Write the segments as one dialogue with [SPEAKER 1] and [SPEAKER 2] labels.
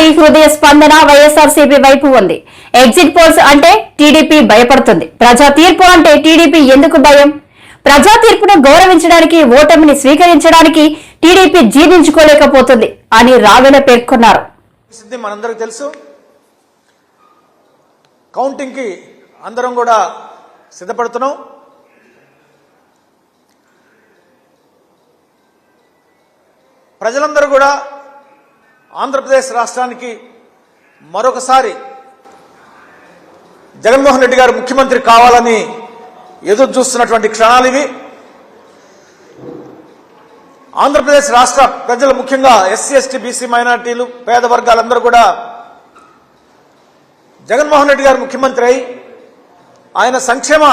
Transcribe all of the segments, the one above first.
[SPEAKER 1] కానీ హృదయ స్పందన వైఎస్ఆర్సీపీ వైపు ఉంది. ఎగ్జిట్ పోల్స్ అంటే టీడీపీ భయపడుతుంది. ప్రజా తీర్పు అంటే టీడీపీ ఎందుకు భయం? ప్రజా తీర్పును గౌరవించడానికి, ఓటమిని స్వీకరించడానికి టీడీపీ జీర్ణించుకోలేకపోతుంది అని రావెల పేర్కొన్నారు.
[SPEAKER 2] మనందరికీ తెలుసు, కౌంటింగ్ కి అందరం కూడా సిద్ధపడుతున్నాం. ప్రజలందరూ కూడా ఆంధ్రప్రదేశ్ రాష్ట్రానికి మరొకసారి జగన్మోహన్ రెడ్డి గారు ముఖ్యమంత్రి కావాలని ఎదురు చూస్తున్నటువంటి క్షణాలు ఇవి. ఆంధ్రప్రదేశ్ రాష్ట్ర ప్రజలు, ముఖ్యంగా ఎస్సీ, ఎస్టీ, బీసీ, మైనారిటీలు, పేద వర్గాలందరూ కూడా జగన్మోహన్ రెడ్డి గారు ముఖ్యమంత్రి అయి ఆయన సంక్షేమ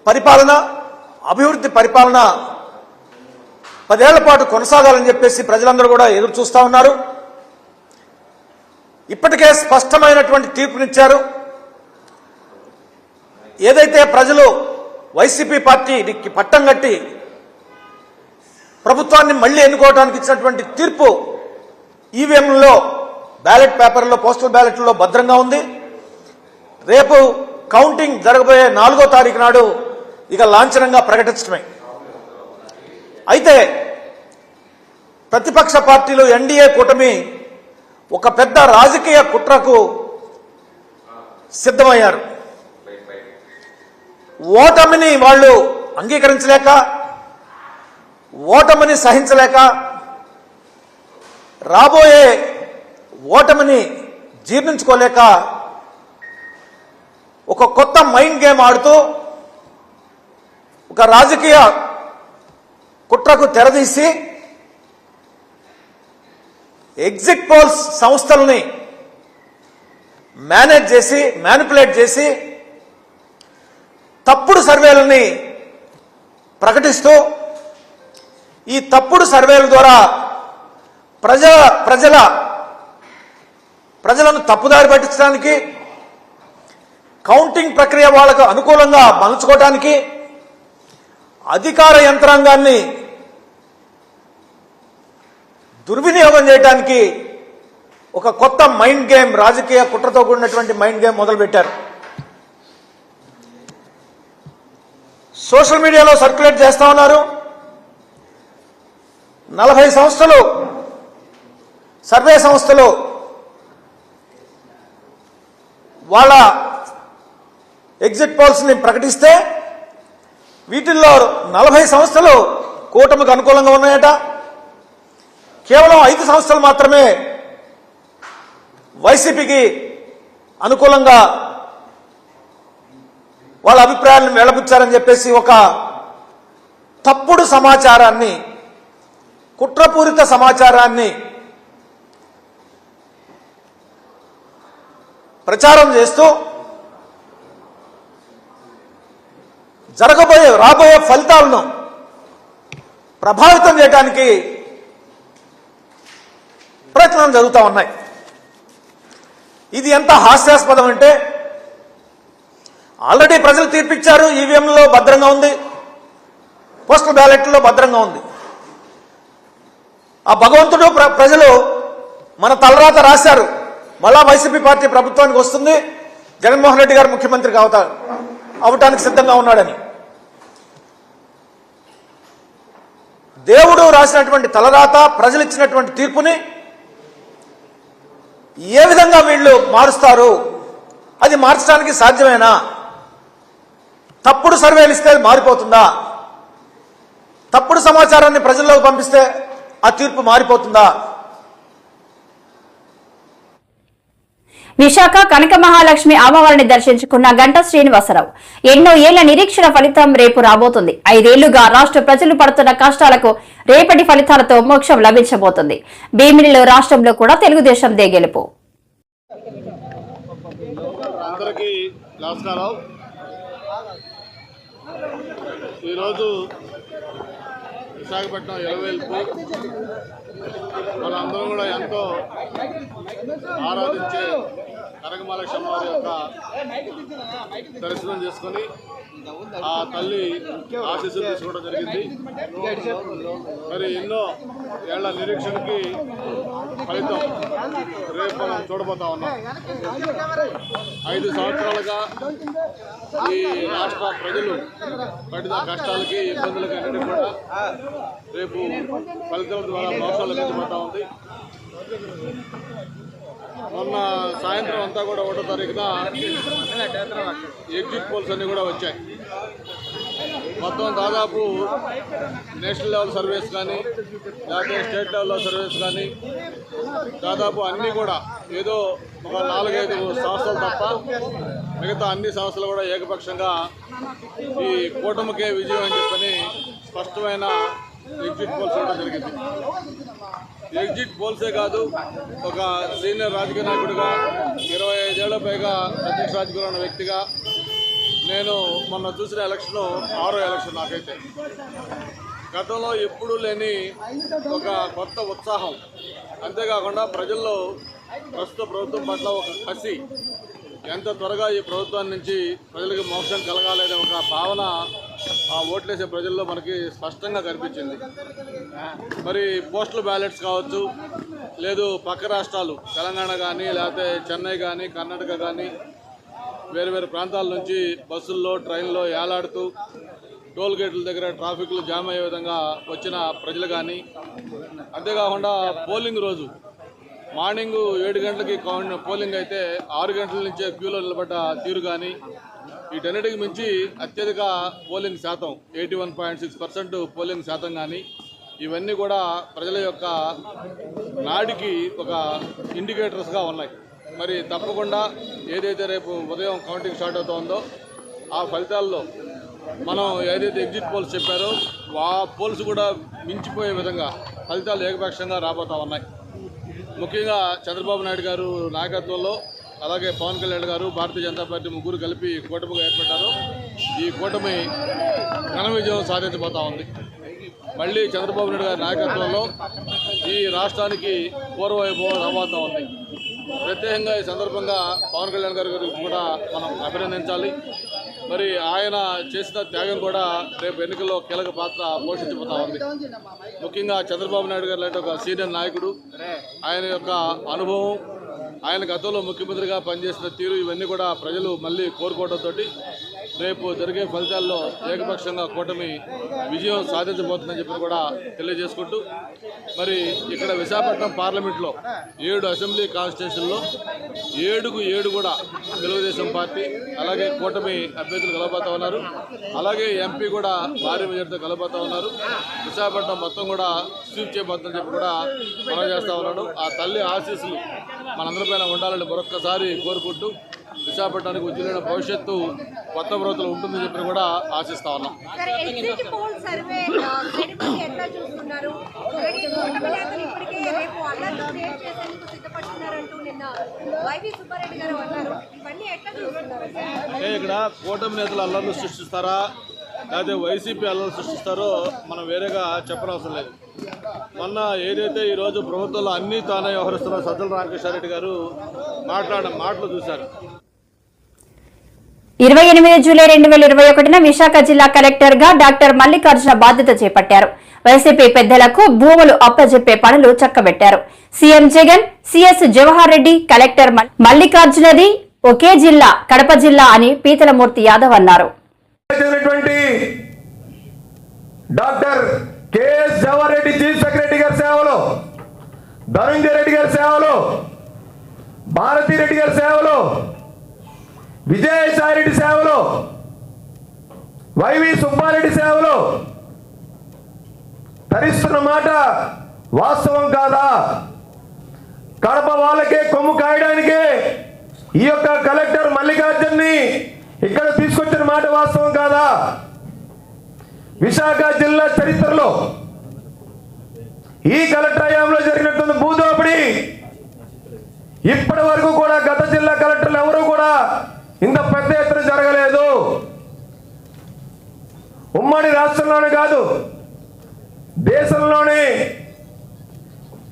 [SPEAKER 2] పరిపాలన, అభివృద్ధి పరిపాలన 10 ఏళ్ల పాటు కొనసాగాలని చెప్పేసి ప్రజలందరూ కూడా ఎదురు చూస్తా ఉన్నారు. ఇప్పటికే స్పష్టమైనటువంటి తీర్పునిచ్చారు. ఏదైతే ప్రజలు వైసీపీ పార్టీకి పట్టం కట్టి ప్రభుత్వాన్ని మళ్లీ ఎన్నుకోవడానికి ఇచ్చినటువంటి తీర్పు ఈవీఎంలలో, బ్యాలెట్ పేపర్లో, పోస్టల్ బ్యాలెట్లో భద్రంగా ఉంది. రేపు కౌంటింగ్ జరగబోయే 4వ తారీఖు నాడు ఇక లాంఛనంగా ప్రకటించడమే. అయితే ప్రతిపక్ష పార్టీలు, ఎన్డీఏ కూటమి ఒక పెద్ద రాజకీయ కుట్రకు సిద్ధమయ్యారు. ఓటమిని వాళ్ళు అంగీకరించలేక, ఓటమిని సహించలేక, రాబోయే ఓటమిని జీర్ణించుకోలేక ఒక కొత్త మైండ్ గేమ్ ఆడుతూ ఒక రాజకీయ కుట్రకు తెరదీసి ఎగ్జిట్ పోల్స్ సంస్థలని మేనేజ్ చేసి, మ్యానిపులేట్ చేసి తప్పుడు సర్వేలని ప్రకటిస్తూ, ఈ తప్పుడు సర్వేల ద్వారా ప్రజలను తప్పుదారి పట్టించడానికి, కౌంటింగ్ ప్రక్రియ వాళ్ళకు అనుకూలంగా మలుచుకోవడానికి, అధికార యంత్రాంగాన్ని దుర్వినియోగం చేయడానికి ఒక కొత్త మైండ్ గేమ్, రాజకీయ కుట్రతో కూడినటువంటి మైండ్ గేమ్ మొదలుపెట్టారు. సోషల్ మీడియాలో సర్క్యులేట్ చేస్తా ఉన్నారు. 40 సంస్థలు, సర్వే సంస్థలు వాళ్ళ ఎగ్జిట్ పోల్స్ ని ప్రకటిస్తే వీటిల్లో 40 సంస్థలు కూటమికి అనుకూలంగా ఉన్నాయట. కేవలం 5 సంస్థలు మాత్రమే వైసీపీకి అనుకూలంగా వాళ్ళ అభిప్రాయాలను వెళ్లబుచ్చారని చెప్పేసి ఒక తప్పుడు సమాచారాన్ని, కుట్రపూరిత సమాచారాన్ని ప్రచారం చేస్తూ రాబోయే ఫలితాలను ప్రభావితం చేయడానికి ప్రయత్నాలు జరుగుతూ ఉన్నాయి. ఇది ఎంత హాస్యాస్పదం అంటే, ఆల్రెడీ ప్రజలు తీర్పిచ్చారు. ఈవీఎంలో భద్రంగా ఉంది, పోస్టల్ బ్యాలెట్లో భద్రంగా ఉంది. ఆ భగవంతుడు, ప్రజలు మన తలరాత రాశారు. మళ్ళా వైసీపీ పార్టీ ప్రభుత్వానికి వస్తుంది, జగన్మోహన్ రెడ్డి గారు ముఖ్యమంత్రి అవటానికి సిద్ధంగా ఉన్నాడని. దేవుడు రాసినటువంటి తలరాత, ప్రజలు ఇచ్చినటువంటి తీర్పుని ఏ విధంగా వీళ్ళు మారుస్తారు? అది మార్చడానికి సాధ్యమేనా? తప్పుడు సర్వేలు ఇస్తే మారిపోతుందా? తప్పుడు సమాచారాన్ని ప్రజల్లోకి పంపిస్తే ఆ తీర్పు మారిపోతుందా?
[SPEAKER 1] విశాఖ కనక మహాలక్ష్మి అమ్మవారిని దర్శించుకున్న గంటా శ్రీనివాసరావు ఎన్నో ఏళ్ల నిరీక్షణ ఫలితం రేపు రాబోతుంది. 5 ఏళ్లుగా రాష్ట్ర ప్రజలు పడుతున్న కష్టాలకు రేపటి ఫలితాలతో మోక్షం లభించబోతుంది. భీమిలిలో, రాష్ట్రంలో కూడా తెలుగుదేశం గెలుపు.
[SPEAKER 3] ఈరోజు విశాఖపట్నం ఎలవేల్పు మనందరం కూడా ఎంతో ఆరాధించే కనకమహాలక్ష్మి వారి యొక్క దర్శనం చేసుకొని ఆ తల్లి ఆశీస్సులు తీసుకోవడం జరిగింది. మరి ఎన్నో ఏళ్ల నిరీక్షణకి ఫలితం రేపు మనం చూడబోతా ఉన్నాం. 5 సంవత్సరాలుగా ఈ రాష్ట్ర ప్రజలు పడిన కష్టాలకి ఇబ్బందులకి అన్నిటి కూడా రేపు ఫలితాల ద్వారా మోసాలు లభించబోతా ఉంది. మొన్న సాయంత్రం అంతా కూడా 1వ తారీఖున ఎగ్జిట్ పోల్స్ అన్నీ కూడా వచ్చాయి. మొత్తం దాదాపు నేషనల్ లెవెల్ సర్వేస్ కానీ లేకపోతే స్టేట్ లెవెల్లో సర్వేస్ కానీ దాదాపు అన్నీ కూడా ఏదో ఒక 4-5 సంస్థలు తప్ప మిగతా అన్ని సంస్థలు కూడా ఏకపక్షంగా ఈ కూటమికే విజయం అని చెప్పని స్పష్టమైన ఎగ్జిట్ పోల్స్ చూడడం జరిగింది. ఎగ్జిట్ పోల్సే కాదు, ఒక సీనియర్ రాజకీయ నాయకుడిగా 25 ఏళ్ల పైగా ప్రత్యక్ష రాజకీయంలో ఉన్న వ్యక్తిగా నేను మొన్న చూసిన ఎలక్షన్ 6వ ఎలక్షన్. నాకైతే గతంలో ఎప్పుడూ లేని ఒక కొత్త ఉత్సాహం, అంతేకాకుండా ప్రజల్లో ప్రస్తుత ప్రభుత్వం పట్ల ఒక కసి, ఎంత త్వరగా ఈ ప్రభుత్వం నుంచి ప్రజలకు మోక్షం కలగాలనే ఒక భావన ఆ ఓట్లేసే ప్రజల్లో మనకి స్పష్టంగా కనిపించింది. మరి పోస్టల్ బ్యాలెట్స్ కావచ్చు, లేదు పక్క రాష్ట్రాలు తెలంగాణ కానీ లేకపోతే చెన్నై కానీ కర్ణాటక కానీ వేరు వేరు ప్రాంతాల నుంచి బస్సుల్లో ట్రైన్లో ఏలాడుతూ టోల్ గేట్ల దగ్గర ట్రాఫిక్లు జామ్ అయ్యే విధంగా వచ్చిన ప్రజలు కానీ, అంతేకాకుండా పోలింగ్ రోజు మార్నింగ్ 7 గంటలకి పోలింగ్ అయితే 6 గంటల నుంచే క్యూలో నిలబడ్డ తీరు కానీ, వీటన్నిటికి మించి అత్యధిక పోలింగ్ శాతం 81.6% పోలింగ్ శాతం కానీ, ఇవన్నీ కూడా ప్రజల యొక్క నాడికి ఒక ఇండికేటర్స్గా ఉన్నాయి. మరి తప్పకుండా ఏదైతే రేపు ఉదయం కౌంటింగ్ స్టార్ట్ అవుతుందో ఆ ఫలితాల్లో మనం ఏదైతే ఎగ్జిట్ పోల్స్ చెప్పారో ఆ పోల్స్ కూడా మించిపోయే విధంగా ఫలితాలు ఏకపక్షంగా రాబోతూ ఉన్నాయి. ముఖ్యంగా చంద్రబాబు నాయుడు గారు నాయకత్వంలో, అలాగే పవన్ కళ్యాణ్ గారు, భారతీయ జనతా పార్టీ ముగ్గురు కలిపి కూటమిగా ఏర్పడ్డారు. ఈ కూటమి ఘన విజయం సాధించబోతా ఉంది. మళ్ళీ చంద్రబాబు నాయుడు గారి నాయకత్వంలో ఈ రాష్ట్రానికి పూర్వవైభవం రాబోతా ఉంది. ప్రత్యేకంగా ఈ సందర్భంగా పవన్ కళ్యాణ్ గారి గురించి కూడా మనం అభినందించాలి. మరి ఆయన చేసిన త్యాగం కూడా రేపు ఎన్నికల్లో కీలక పాత్ర పోషించబోతా ఉంది. ముఖ్యంగా చంద్రబాబు నాయుడు గారు లాంటి ఒక సీనియర్ నాయకుడు, ఆయన యొక్క అనుభవం, ఆయన గతంలో ముఖ్యమంత్రిగా పనిచేసిన తీరు, ఇవన్నీ కూడా ప్రజలు మళ్ళీ కోరుకోవడంతో రేపు జరిగే ఫలితాల్లో ఏకపక్షంగా కూటమి విజయం సాధించబోతుందని చెప్పి కూడా తెలియజేసుకుంటూ, మరి ఇక్కడ విశాఖపట్నం పార్లమెంట్లో 7 అసెంబ్లీ కాన్స్టిట్యూషన్లో 7కు 7 కూడా తెలుగుదేశం పార్టీ అలాగే కూటమి అభ్యర్థులు కలబోతా ఉన్నారు. అలాగే ఎంపీ కూడా భారీ మెజార్టీతో కలబోతా ఉన్నారు. విశాఖపట్నం మొత్తం కూడా స్వీప్ చేయబోతుందని చెప్పి కూడా మనం చేస్తూ ఉన్నాడు. ఆ తల్లి ఆశీస్సులు మనందరిపైన ఉండాలని మరొక్కసారి కోరుకుంటూ విశాఖపట్నానికి ఉజ్వలమైన భవిష్యత్తు కొత్త ప్రభుత్వం ఉంటుందని చెప్పి కూడా ఆశిస్తా ఉన్నాం. ఇక్కడ కూటమి నేతలు అల్లర్లు సృష్టిస్తారా లేకపోతే వైసీపీ అల్లర్లు సృష్టిస్తారో మనం వేరేగా చెప్పనవసరం లేదు. మొన్న ఏదైతే ఈరోజు ప్రభుత్వంలో అన్నీ తానే వ్యవహరిస్తున్న సజ్జల రామకృష్ణారెడ్డి గారు మాట్లాడిన మాటలు చూశారు.
[SPEAKER 1] 28 జూలై 2021 విశాఖ జిల్లా కలెక్టర్ గా డాక్టర్ మల్లికార్జున బాధ్యత చేపట్టారు. వైసీపీ పెద్దలకు భూములు అప్పజెప్పే పనులు చక్కబెట్టారు. CM Jagan, CS Jawahar Reddy, collector మల్లికార్జునది ఒకే జిల్లా, కడప జిల్లా అని పీతలమూర్తి యాదవ్ అన్నారు.
[SPEAKER 4] Doctor KS Jawahar Reddy chief secretary గారి సేవలో, ధనంజయ రెడ్డి గారి సేవలో, భారతీ రెడ్డి గారి సేవలో, విజయసాయి రెడ్డి సేవలో, వైవి సుబ్బారెడ్డి సేవలో తరిస్తున్న మాట వాస్తవం కాదా? కడప వాళ్ళకే కొమ్ము కాయడానికే ఈ యొక్క కలెక్టర్ మల్లికార్జున్ని ఇక్కడ తీసుకొచ్చిన మాట వాస్తవం కాదా? విశాఖ జిల్లా చరిత్రలో ఈ కలెక్టర్ హయాంలో జరిగినటువంటి భూదోపిడి ఇప్పటి వరకు కూడా గత జిల్లా కలెక్టర్లు ఎవరు కూడా ఇంత పెద్ద ఎత్తున జరగలేదు. ఉమ్మడి రాష్ట్రంలోనే కాదు, దేశంలోనే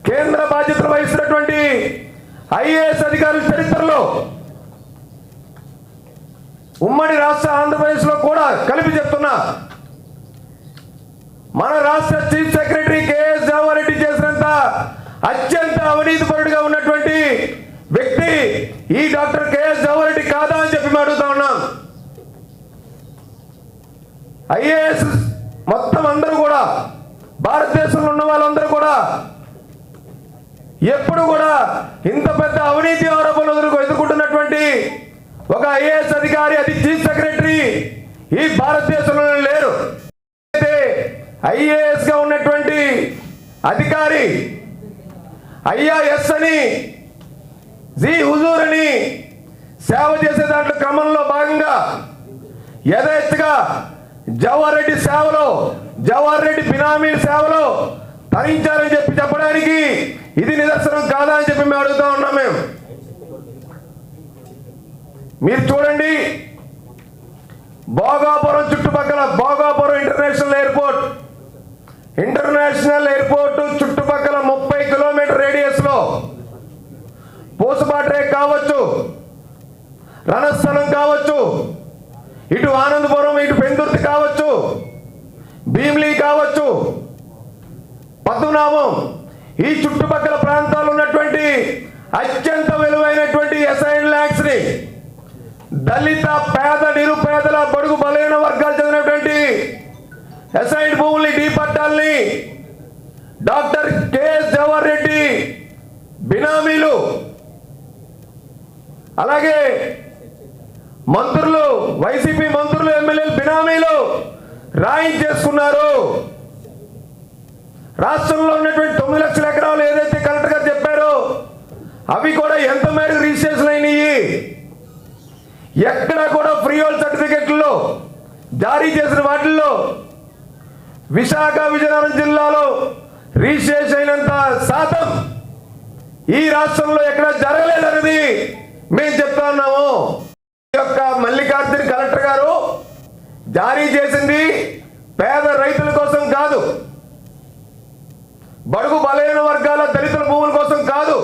[SPEAKER 4] కేంద్ర బాధ్యతలు వహిస్తున్నటువంటి ఐఏఎస్ అధికారుల చరిత్రలో ఉమ్మడి రాష్ట్ర ఆంధ్రప్రదేశ్లో కూడా కలిపి చెప్తున్నా, మన రాష్ట్ర chief secretary KS Jawahar Reddy చేసినంత అత్యంత అవినీతిపరుడుగా ఉన్నటువంటి వ్యక్తి ఈ డాక్టర్ కేఎస్ జవహర్ రెడ్డి కాదా అని చెప్పి అడుగుతా ఉన్నాం. ఐఏఎస్ మొత్తం అందరూ కూడా, భారతదేశంలో ఉన్న వాళ్ళందరూ కూడా ఎప్పుడు కూడా ఇంత పెద్ద అవినీతి ఆరోపణలు ఎదుర్కొంటున్నటువంటి ఒక ఐఏఎస్ అధికారి, అది చీఫ్ సెక్రటరీ ఈ భారతదేశంలో లేరు. ఐఏఎస్ గా ఉన్నటువంటి అధికారి ఐఆర్ఎస్ అని, జీ హుజూర్ అని సేవ చేసే దాంట్లో క్రమంలో భాగంగా యథేచ్ఛగా జవహర్ రెడ్డి సేవలో, జవహర్ రెడ్డి బినామీ సేవలో తరించారని చెప్పి చెప్పడానికి ఇది నిదర్శనం కాదా అని చెప్పి మేము అడుగుతా ఉన్నాం. మీరు చూడండి, భోగాపురం చుట్టుపక్కల, భోగాపురం ఇంటర్నేషనల్ ఎయిర్పోర్ట్ చుట్టుపక్కల 30 కిలోమీటర్ రేడియస్ లో పూసపాట్రే కావచ్చు, రణస్థలం కావచ్చు, ఇటు ఆనందపురం, ఇటు పెందుర్తి కావచ్చు, భీమిలి కావచ్చు, పద్మనాభం, ఈ చుట్టుపక్కల ప్రాంతాలు ఉన్నటువంటి అత్యంత విలువైనటువంటి అసైన్ ల్యాండ్స్ ని దళిత, పేద, నిరుపేదల, బడుగు బలైన వర్గాలు చెందినటువంటి అసైన్ భూముల్ని, డీ పట్టాల్ని డాక్టర్ కేఎస్ జవహర్ రెడ్డి బినామీలు, అలాగే మంత్రులు, వైసీపీ మంత్రులు, ఎమ్మెల్యేలు బినామీలు రాయించేసుకున్నారు. రాష్ట్రంలో ఉన్నటువంటి 9 లక్షల ఎకరాలు ఏదైతే కలెక్టర్ గారు చెప్పారో అవి కూడా ఎంత మేరకు రిజిస్ట్రేషన్ అయినాయి, ఎక్కడ కూడా ఫ్రీ హోల్డ్ సర్టిఫికెట్లో జారీ చేసిన వాటిల్లో విశాఖ, విజయనగరం జిల్లాలో రిజిస్ట్రేషన్ అయినంత శాతం ఈ రాష్ట్రంలో ఎక్కడ జరగలేదన్నది మేము చెప్తా ఉన్నాము. ఈ యొక్క మల్లికార్జున కలెక్టర్ గారు జారీ చేసింది పేద రైతుల కోసం కాదు, బడుగు బలైన వర్గాల దళితుల భూముల కోసం కాదు,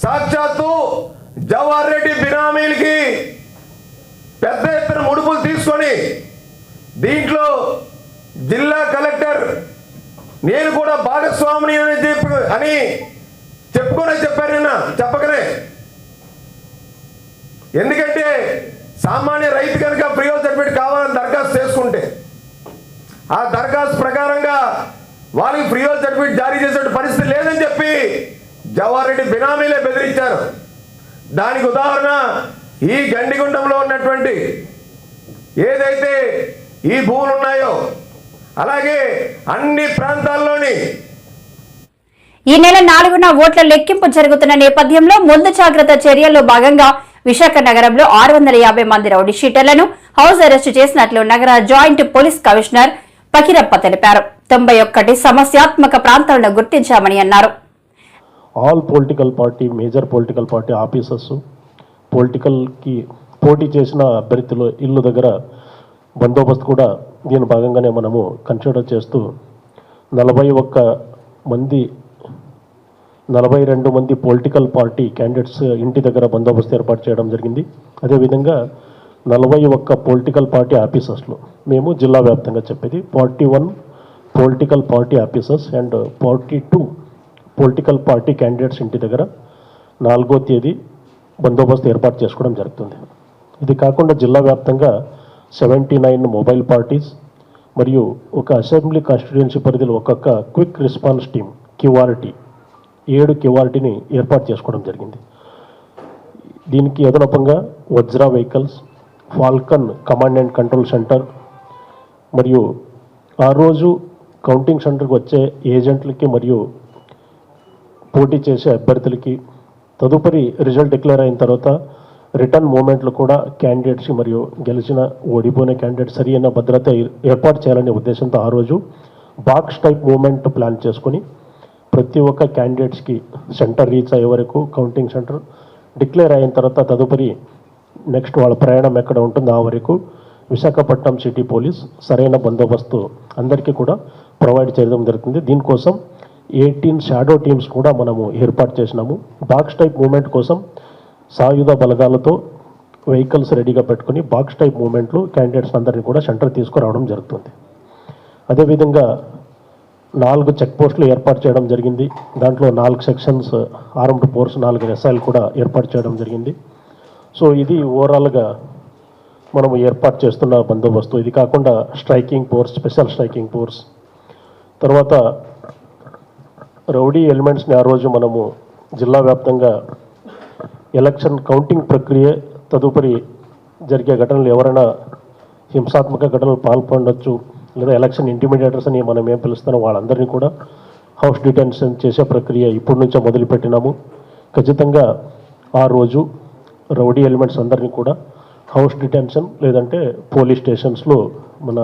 [SPEAKER 4] సాక్షాత్తు జవహర్ రెడ్డి బినామీలకి పెద్ద ఎత్తున ముడుపులు తీసుకొని దీంట్లో జిల్లా కలెక్టర్ నేను కూడా భాగస్వామిని అని చెప్పుకునే చెప్పారు నిన్న, చెప్పకనే. ఎందుకంటే సామాన్య రైతు కనుక ఫ్రీ హోల్డ్ సర్టిఫికేట్ కావాలని దరఖాస్తు చేసుకుంటే ఆ దరఖాస్తు ప్రకారంగా వాళ్ళకి ఫ్రీ హోల్డ్ సర్టిఫికేట్ జారీ చేసే పరిస్థితి లేదని చెప్పి జవహర్ రెడ్డి బినామీలే బెదిరించారు. దానికి ఉదాహరణ ఈ గండిగుండంలో ఉన్నటువంటి ఏదైతే ఈ భూములు ఉన్నాయో, అలాగే అన్ని ప్రాంతాల్లోని
[SPEAKER 1] ఈ నెల 4న ఓట్ల లెక్కింపు జరుగుతున్న నేపథ్యంలో ముందు జాగ్రత్త చర్యల్లో భాగంగా విశాఖ నగరంలో 650 మంది రౌడీ షీటర్లను హౌస్ అరెస్టు చేసినట్లు నగర జాయింట్ పోలీస్ కమిషనర్ పకిరప్ప తెలిపారు. 91 సమస్యాత్మక ప్రాంతాలను గుర్తించామని అన్నారు.
[SPEAKER 5] All political party, major political party officers, పొలిటికల్కి పోటీ చేసిన అభ్యర్థుల ఇల్లు దగ్గర బందోబస్తు కూడా దీని భాగంగానే మనము కన్సిడర్ చేస్తూ 42 మంది పొలిటికల్ పార్టీ క్యాండిడేట్స్ ఇంటి దగ్గర బందోబస్తు ఏర్పాటు చేయడం జరిగింది. అదేవిధంగా 41 పొలిటికల్ పార్టీ ఆఫీసర్స్లో మేము జిల్లా వ్యాప్తంగా చెప్పేది 41 political party officers and 42 political party candidates ఇంటి దగ్గర 4వ తేదీ బందోబస్తు ఏర్పాటు చేసుకోవడం జరుగుతుంది. ఇది కాకుండా జిల్లా వ్యాప్తంగా 79 మొబైల్ పార్టీస్ మరియు ఒక అసెంబ్లీ కాన్స్టిట్యుయెన్సీ పరిధిలో ఒక్కొక్క క్విక్ రెస్పాన్స్ టీమ్ క్యూఆర్టీ 7 క్యూఆర్టీని ఏర్పాటు చేసుకోవడం జరిగింది. దీనికి అదనపంగా Vajra vehicles, falcon command and control centre మరియు ఆ రోజు కౌంటింగ్ సెంటర్కి వచ్చే ఏజెంట్లకి మరియు పోటీ చేసే అభ్యర్థులకి తదుపరి రిజల్ట్ డిక్లేర్ అయిన తర్వాత రిటర్న్ మూమెంట్లు కూడా క్యాండిడేట్స్ మరియు గెలిచిన ఓడిపోయిన క్యాండిడేట్ సరి అయిన భద్రత ఏర్పాటు చేయాలనే ఉద్దేశంతో ఆ రోజు బాక్స్ టైప్ మూమెంట్ ప్లాన్ చేసుకొని ప్రతి ఒక్క క్యాండిడేట్స్కి సెంటర్ రీచ్ అయ్యే వరకు కౌంటింగ్ సెంటర్ డిక్లేర్ అయిన తర్వాత తదుపరి నెక్స్ట్ వాళ్ళ ప్రయాణం ఎక్కడ ఉంటుందో ఆ వరకు విశాఖపట్నం సిటీ పోలీస్ సరైన బందోబస్తు అందరికీ కూడా ప్రొవైడ్ చేయడం జరుగుతుంది. దీనికోసం 18 షాడో టీమ్స్ కూడా మనము ఏర్పాటు చేసినాము. బాక్స్ టైప్ మూమెంట్ కోసం సాయుధ బలగాలతో వెహికల్స్ రెడీగా పెట్టుకుని బాక్స్ టైప్ మూవ్మెంట్లో క్యాండిడేట్స్ అందరినీ కూడా సెంటర్ తీసుకురావడం జరుగుతుంది. అదేవిధంగా 4 చెక్ పోస్టులు ఏర్పాటు చేయడం జరిగింది. దాంట్లో 4 సెక్షన్స్ ఆర్మ్డ్ ఫోర్స్, 4 ఎస్ఐలు కూడా ఏర్పాటు చేయడం జరిగింది. సో ఇది ఓవరాల్గా మనము ఏర్పాటు చేస్తున్న బందోబస్తు. ఇది కాకుండా striking force, special striking force, తర్వాత రౌడీ ఎలిమెంట్స్ని ఆ రోజు మనము జిల్లా వ్యాప్తంగా ఎలక్షన్ కౌంటింగ్ ప్రక్రియ తదుపరి జరిగే ఘటనలు ఎవరైనా హింసాత్మక ఘటనలు పాల్పడవచ్చు లేదా ఎలక్షన్ ఇంటిమిడియేటర్స్ అని మనం ఏం పిలుస్తున్నాం వాళ్ళందరినీ కూడా హౌస్ డిటెన్షన్ చేసే ప్రక్రియ ఇప్పటి నుంచే మొదలుపెట్టినాము. ఖచ్చితంగా ఆ రోజు రౌడీ ఎలిమెంట్స్ అందరినీ కూడా హౌస్ డిటెన్షన్ లేదంటే పోలీస్ స్టేషన్స్లో మన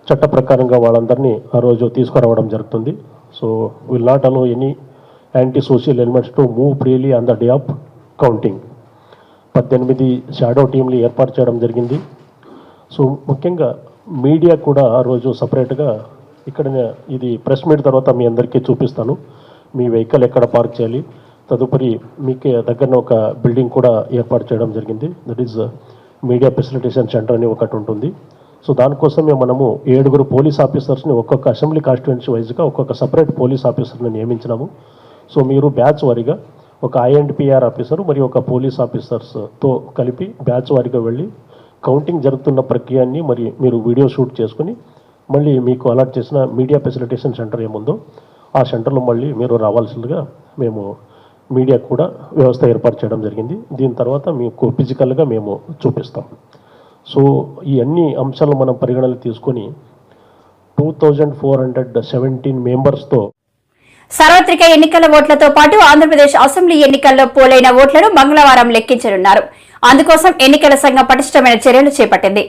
[SPEAKER 5] చట్ట ప్రకారంగా వాళ్ళందరినీ ఆ రోజు తీసుకురావడం జరుగుతుంది. So will not allow any anti social elements to move freely on the day of counting. 18 shadow టీంలు ఏర్పాటు చేయడం జరిగింది. సో ముఖ్యంగా మీడియా కూడా ఆ రోజు సపరేట్గా ఇక్కడ ఇది ప్రెస్ మీట్ తర్వాత మీ అందరికీ చూపిస్తాను. మీ వెహికల్ ఎక్కడ పార్క్ చేయాలి, తదుపరి మీకు దగ్గర ఒక బిల్డింగ్ కూడా ఏర్పాటు చేయడం జరిగింది. That is media facilitation centre అని ఒకటి ఉంటుంది. సో దానికోసమే మనము 7 పోలీస్ ఆఫీసర్స్ని ఒక్కొక్క అసెంబ్లీ కాన్స్టిట్యుయెన్సీ వైజ్గా ఒక్కొక్క సపరేట్ పోలీస్ ఆఫీసర్ని నియమించినాము. సో మీరు బ్యాచ్ వారీగా ఒక ఐఎండ్పిఆర్ ఆఫీసర్ మరియు ఒక పోలీస్ ఆఫీసర్స్తో కలిపి బ్యాచ్ వారీగా వెళ్ళి కౌంటింగ్ జరుగుతున్న ప్రక్రియని మరి మీరు వీడియో షూట్ చేసుకుని మళ్ళీ మీకు అలాట్ చేసిన మీడియా ఫెసిలిటేషన్ సెంటర్ ఏముందో ఆ సెంటర్లో మళ్ళీ మీరు రావాల్సిందిగా మేము మీడియా కూడా వ్యవస్థ ఏర్పాటు చేయడం జరిగింది. దీని తర్వాత మీకు ఫిజికల్గా మేము చూపిస్తాం. సో ఈ అన్ని అంశాలను మనం పరిగణనలు తీసుకొని 2417 మెంబర్స్తో
[SPEAKER 1] సార్వత్రిక ఎన్నికల ఓట్లతో పాటు ఆంధ్రప్రదేశ్ అసెంబ్లీ ఎన్నికల్లో పోలైన ఓట్లను మంగళవారం లెక్కించనున్నారు. అందుకోసం ఎన్నికల సంఘం పటిష్టమైన చర్యలు చేపట్టింది.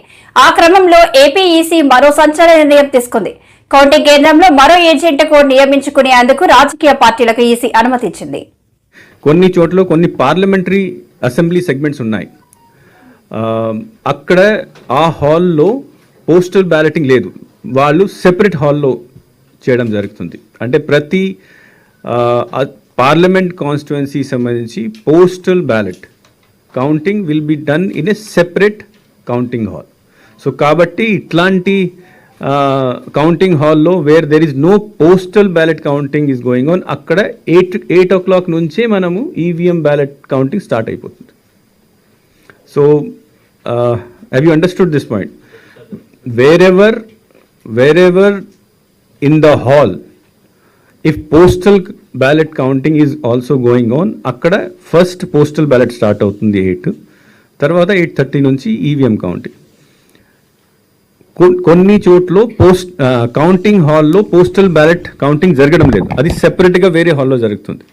[SPEAKER 1] ఆ క్రమంలో ఏపీఈసీ మరో సంచలన నిర్ణయం తీసుకుంది. కౌంటింగ్ కేంద్రంలో మరో ఏజెంట్కు నియమించుకునేందుకు రాజకీయ పార్టీలకు ఈసీ అనుమతించింది.
[SPEAKER 6] కొన్ని చోట్ల కొన్ని పార్లమెంటరీ అసెంబ్లీ సెగ్మెంట్స్ ఉన్నాయి. అక్కడ ఆ హాల్లో పోస్టల్ బ్యాలెటింగ్ లేదు, వాళ్ళు సెపరేట్ హాల్లో చేయడం జరుగుతుంది. అంటే ప్రతి పార్లమెంట్ కాన్స్టిట్యుయెన్సీ సంబంధించి postal ballot counting will be done in a separate counting hall. So కాబట్టి ఇట్లాంటి కౌంటింగ్ హాల్లో where there is no postal ballot counting is going on, అక్కడ 8 o'clock నుంచే మనము ఈవీఎం బ్యాలెట్ కౌంటింగ్ స్టార్ట్ అయిపోతుంది. So have you understood this point? wherever in the hall, if postal ballot counting is also going on, akkada first postal ballot start avutundi 8, tarvata 8:30 nunchi EVM counting. కొన్ని చోట్ల counting హాల్లో postal ballot counting జరగడం లేదు, అది సెపరేట్గా వేరే హాల్లో జరుగుతుంది.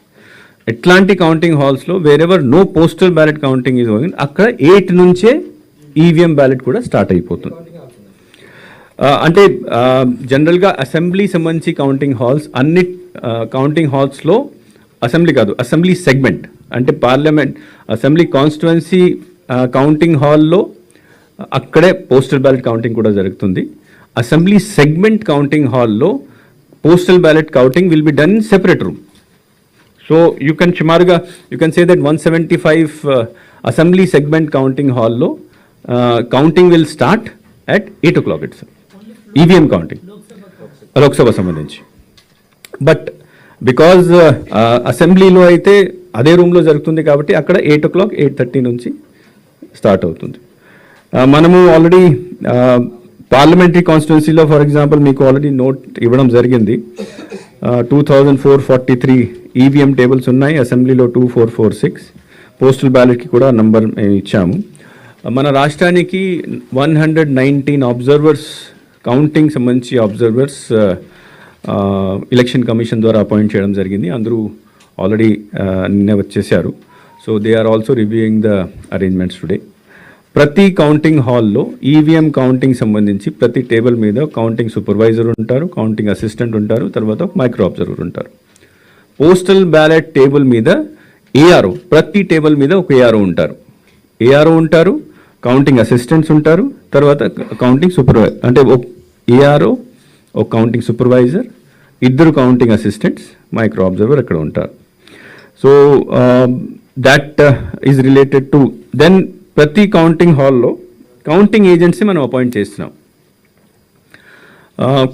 [SPEAKER 6] ఎట్లాంటి కౌంటింగ్ హాల్స్లో wherever no postal ballot counting is going, అక్కడ 8 నుంచే ఈవీఎం బ్యాలెట్ కూడా స్టార్ట్ అయిపోతుంది. అంటే జనరల్గా అసెంబ్లీ సంబంధించి కౌంటింగ్ హాల్స్ అన్ని కౌంటింగ్ హాల్స్లో అసెంబ్లీ కాదు, అసెంబ్లీ సెగ్మెంట్ అంటే పార్లమెంట్ అసెంబ్లీ కాన్స్టిట్యుయెన్సీ కౌంటింగ్ హాల్లో అక్కడే పోస్టల్ బ్యాలెట్ కౌంటింగ్ కూడా జరుగుతుంది. అసెంబ్లీ సెగ్మెంట్ కౌంటింగ్ హాల్లో postal ballot counting will be done in separate room. So you can సుమారుగా you can say that 175 assembly segment counting హాల్లో counting will start at 8 o'clock itself. EVM counting, Lok Sabha సంబంధించి. But because అసెంబ్లీలో అయితే అదే రూమ్లో జరుగుతుంది కాబట్టి అక్కడ 8 o'clock 8:30 నుంచి స్టార్ట్ అవుతుంది. మనము ఆల్రెడీ పార్లమెంటరీ కాన్స్టిట్యున్సీలో ఫర్ ఎగ్జాంపుల్ మీకు ఆల్రెడీ నోట్ ఇవ్వడం జరిగింది. 2443 ఈవీఎం టేబుల్స్ ఉన్నాయి, అసెంబ్లీలో 2446, పోస్టల్ బ్యాలెట్కి కూడా నంబర్ ఇచ్చాము. మన రాష్ట్రానికి 119 అబ్జర్వర్స్ కౌంటింగ్ సంబంధించి అబ్జర్వర్స్ ఎలక్షన్ కమిషన్ ద్వారా అపాయింట్ చేయడం జరిగింది. అందరూ ఆల్రెడీ నిన్న వచ్చేసారు. So they are also reviewing the arrangements today. ప్రతి కౌంటింగ్ హాల్లో ఈవీఎం కౌంటింగ్ సంబంధించి ప్రతి టేబుల్ మీద కౌంటింగ్ సూపర్వైజర్ ఉంటారు, కౌంటింగ్ అసిస్టెంట్ ఉంటారు, తర్వాత మైక్రో అబ్జర్వర్ ఉంటారు. పోస్టల్ బ్యాలెట్ టేబుల్ మీద ఏఆర్ఓ, ప్రతి టేబుల్ మీద ఒక ఏఆర్ఓ ఉంటారు, కౌంటింగ్ అసిస్టెంట్స్ ఉంటారు, తర్వాత కౌంటింగ్ సూపర్వైజర్ అంటే ఏఆర్ఓ, ఒక counting supervisor, 2 counting assistants, micro observer అక్కడ ఉంటారు. So that is related to then ప్రతి కౌంటింగ్ హాల్లో కౌంటింగ్ ఏజెంట్స్ని మనం అపాయింట్ చేస్తున్నాం.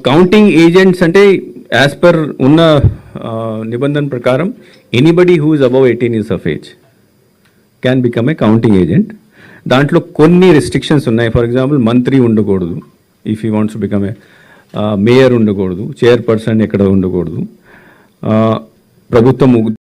[SPEAKER 6] కౌంటింగ్ ఏజెంట్స్ అంటే యాజ్ పర్ ఉన్న నిబంధన ప్రకారం anybody who is above 18 years of age can become a counting agent. దాంట్లో కొన్ని రెస్ట్రిక్షన్స్ ఉన్నాయి. ఫర్ ఎగ్జాంపుల్ మంత్రి ఉండకూడదు, if you wants to become a mayor ఉండకూడదు, చైర్పర్సన్ ఎక్కడ ఉండకూడదు, ప్రభుత్వం